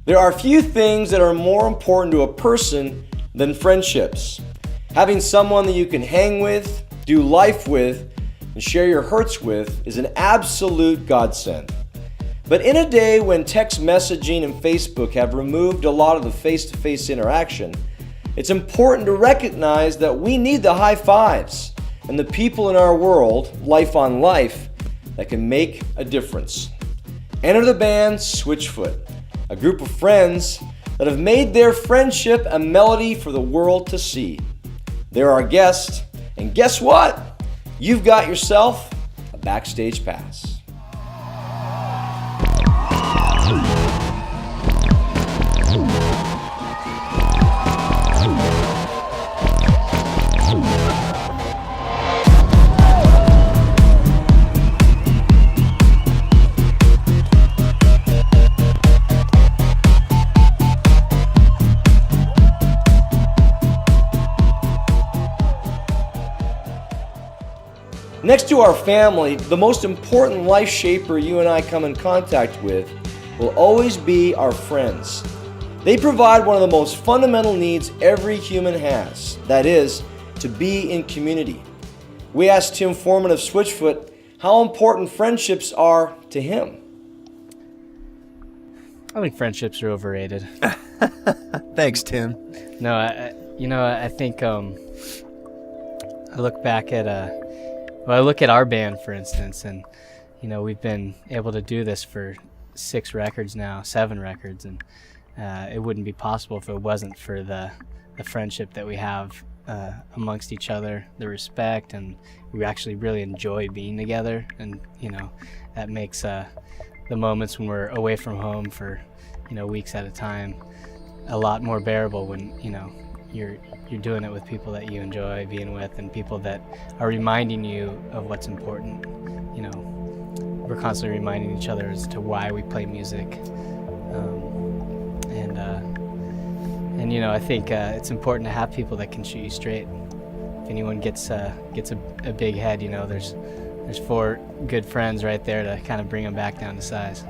There are few things that are more important to a person than friendships. Having someone that you can hang with, do life with, and share your hurts with is an absolute godsend. But in a day when text messaging and Facebook have removed a lot of the face-to-face interaction, it's important to recognize that we need the high fives and the people in our world, life on life, that can make a difference. Enter the band Switchfoot, a group of friends that have made their friendship a melody for the world to see. They're our guests, and guess what? You've got yourself a backstage pass. Next to our family, the most important life shaper you and I come in contact with will always be our friends. They provide one of the most fundamental needs every human has, that is, to be in community. We asked Tim Foreman of Switchfoot how important friendships are to him. I think friendships are overrated. Thanks, Tim. No, I think I look back at I look at our band, for instance, and we've been able to do this for 7 records, and it wouldn't be possible if it wasn't for the friendship that we have amongst each other, the respect, and we actually really enjoy being together, and that makes the moments when we're away from home for weeks at a time a lot more bearable when you're doing it with people that you enjoy being with and people that are reminding you of what's important. We're constantly reminding each other as to why we play music. I think it's important to have people that can shoot you straight. If anyone gets a big head, there's 4 good friends right there to kind of bring them back down to size.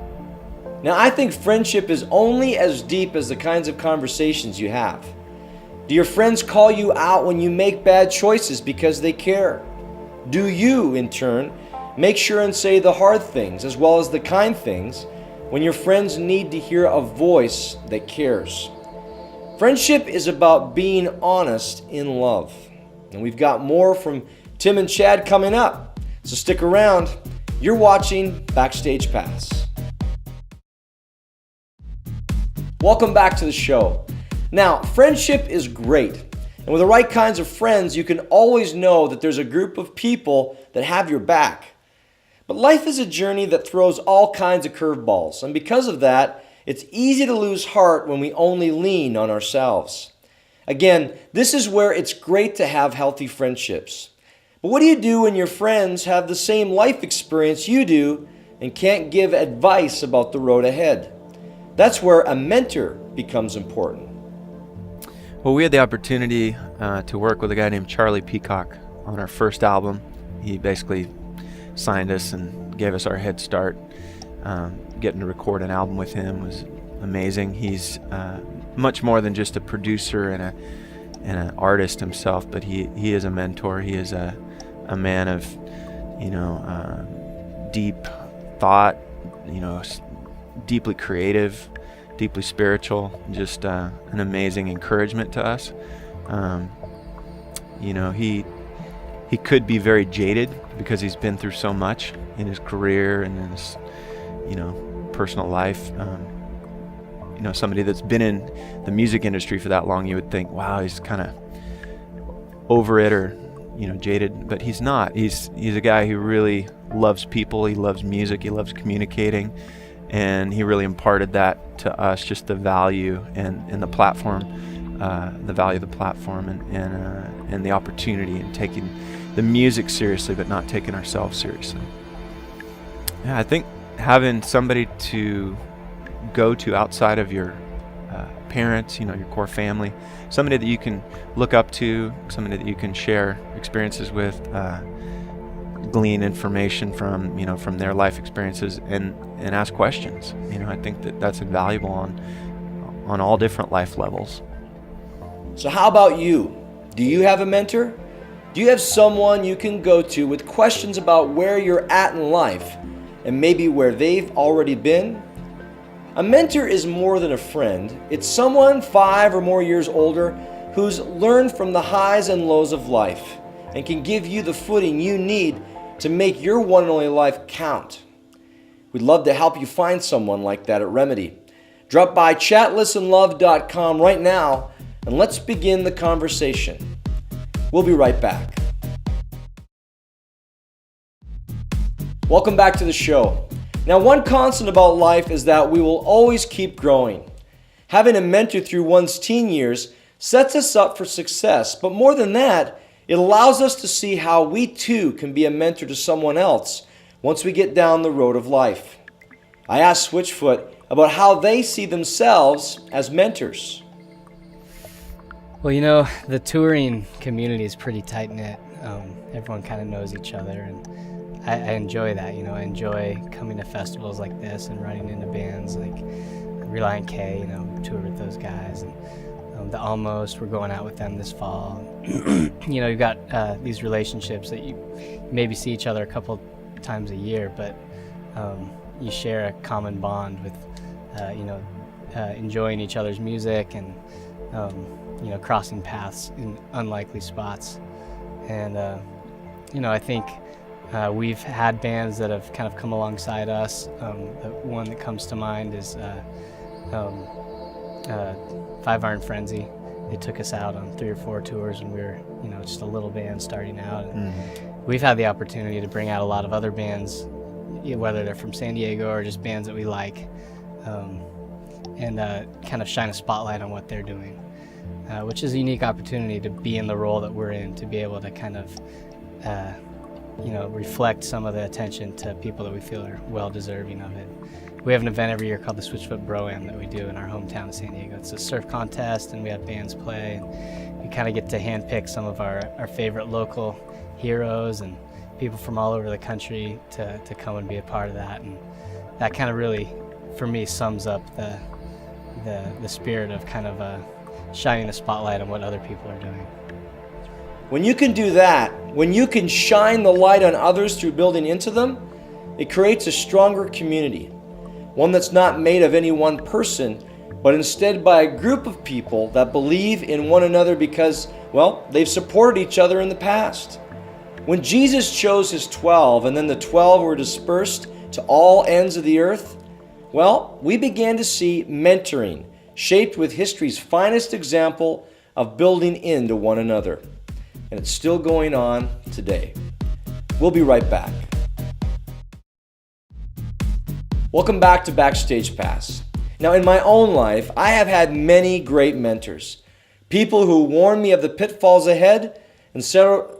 Now, I think friendship is only as deep as the kinds of conversations you have. Do your friends call you out when you make bad choices because they care? Do you, in turn, make sure and say the hard things as well as the kind things when your friends need to hear a voice that cares? Friendship is about being honest in love. And we've got more from Tim and Chad coming up. So stick around. You're watching Backstage Pass. Welcome back to the show. Now, friendship is great, and with the right kinds of friends, you can always know that there's a group of people that have your back. But life is a journey that throws all kinds of curveballs, and because of that, it's easy to lose heart when we only lean on ourselves. Again, this is where it's great to have healthy friendships. But what do you do when your friends have the same life experience you do and can't give advice about the road ahead? That's where a mentor becomes important. Well, we had the opportunity to work with a guy named Charlie Peacock on our first album. He basically signed us and gave us our head start. Getting to record an album with him was amazing. He's much more than just a producer and an artist himself, but he is a mentor. He is a man of deep thought, deeply creative, deeply spiritual, just an amazing encouragement to us. He could be very jaded because he's been through so much in his career and in his personal life. Somebody that's been in the music industry for that long, you would think, wow, he's kind of over it or jaded, but he's not. He's a guy who really loves people, he loves music, he loves communicating, and he really imparted that to us, just the value and the platform, the value of the platform and the opportunity and taking the music seriously but not taking ourselves seriously. Yeah, I think having somebody to go to outside of your parents, your core family, somebody that you can look up to, somebody that you can share experiences with, glean information from their life experiences and ask questions. I think that's invaluable on on all different life levels. So how about you? Do you have a mentor? Do you have someone you can go to with questions about where you're at in life and maybe where they've already been? A mentor is more than a friend. It's someone 5 or more years older who's learned from the highs and lows of life and can give you the footing you need to make your one and only life count. We'd love to help you find someone like that at Remedy. Drop by chatlistenlove.com right now and let's begin the conversation. We'll be right back. Welcome back to the show. Now, one constant about life is that we will always keep growing. Having a mentor through one's teen years sets us up for success, but more than that, it allows us to see how we too can be a mentor to someone else once we get down the road of life. I asked Switchfoot about how they see themselves as mentors. Well, you know, the touring community is pretty tight-knit. Everyone kind of knows each other, and I enjoy that. You know, I enjoy coming to festivals like this and running into bands like Reliant K, you know, toured with those guys, and the Almost, we're going out with them this fall. You know, you've got these relationships that you maybe see each other a couple times a year, but you share a common bond with, enjoying each other's music and, crossing paths in unlikely spots. And, I think we've had bands that have kind of come alongside us. The one that comes to mind is Five Iron Frenzy. They took us out on 3 or 4 tours when we were, just a little band starting out. And we've had the opportunity to bring out a lot of other bands, whether they're from San Diego or just bands that we like, and kind of shine a spotlight on what they're doing, which is a unique opportunity to be in the role that we're in, to be able to kind of, reflect some of the attention to people that we feel are well deserving of it. We have an event every year called the Switchfoot Bro-Am that we do in our hometown of San Diego. It's a surf contest, and we have bands play, and we kind of get to handpick some of our favorite local heroes and people from all over the country to come and be a part of that. And that kind of really, for me, sums up the spirit of kind of shining a spotlight on what other people are doing. When you can do that, when you can shine the light on others through building into them, it creates a stronger community. One that's not made of any one person, but instead by a group of people that believe in one another because, well, they've supported each other in the past. When Jesus chose his 12 and then the 12 were dispersed to all ends of the earth, well, we began to see mentoring shaped with history's finest example of building into one another. And it's still going on today. We'll be right back. Welcome back to Backstage Pass. Now, in my own life, I have had many great mentors. People who warned me of the pitfalls ahead and celebrated.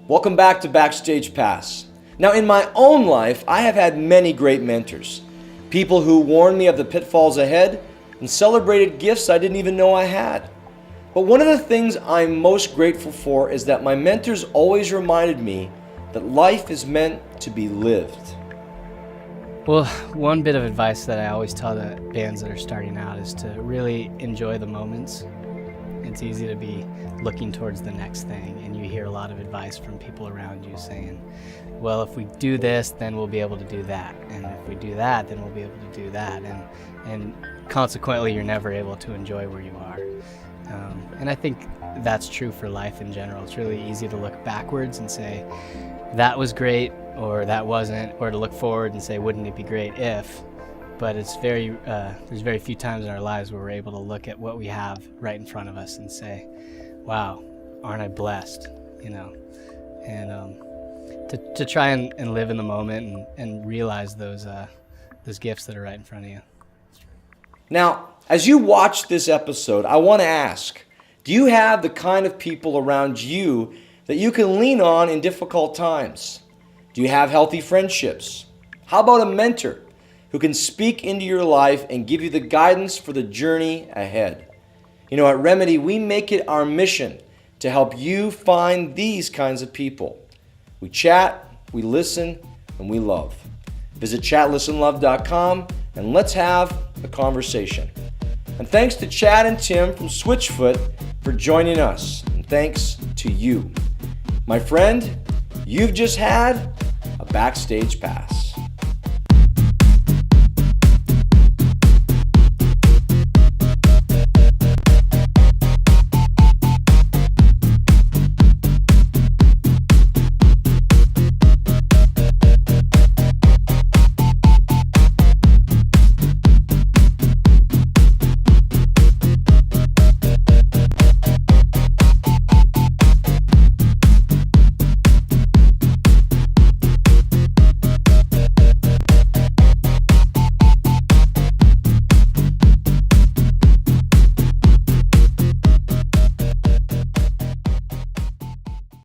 Welcome back to Backstage Pass. Now, in my own life, I have had many great mentors. People who warned me of the pitfalls ahead and celebrated gifts I didn't even know I had. But one of the things I'm most grateful for is that my mentors always reminded me that life is meant to be lived. Well, one bit of advice that I always tell the bands that are starting out is to really enjoy the moments. It's easy to be looking towards the next thing, and you hear a lot of advice from people around you saying, well, if we do this, then we'll be able to do that. And if we do that, then we'll be able to do that. And consequently, you're never able to enjoy where you are. And I think that's true for life in general. It's really easy to look backwards and say, that was great, or that wasn't, or to look forward and say, wouldn't it be great if? But it's there's very few times in our lives where we're able to look at what we have right in front of us and say, wow, aren't I blessed, And to try and live in the moment and realize those gifts that are right in front of you. Now, as you watch this episode, I want to ask, do you have the kind of people around you that you can lean on in difficult times? Do you have healthy friendships? How about a mentor who can speak into your life and give you the guidance for the journey ahead? At Remedy, we make it our mission to help you find these kinds of people. We chat, we listen, and we love. Visit chatlistenlove.com and let's have a conversation. And thanks to Chad and Tim from Switchfoot for joining us. And thanks to you. My friend, you've just had a backstage pass.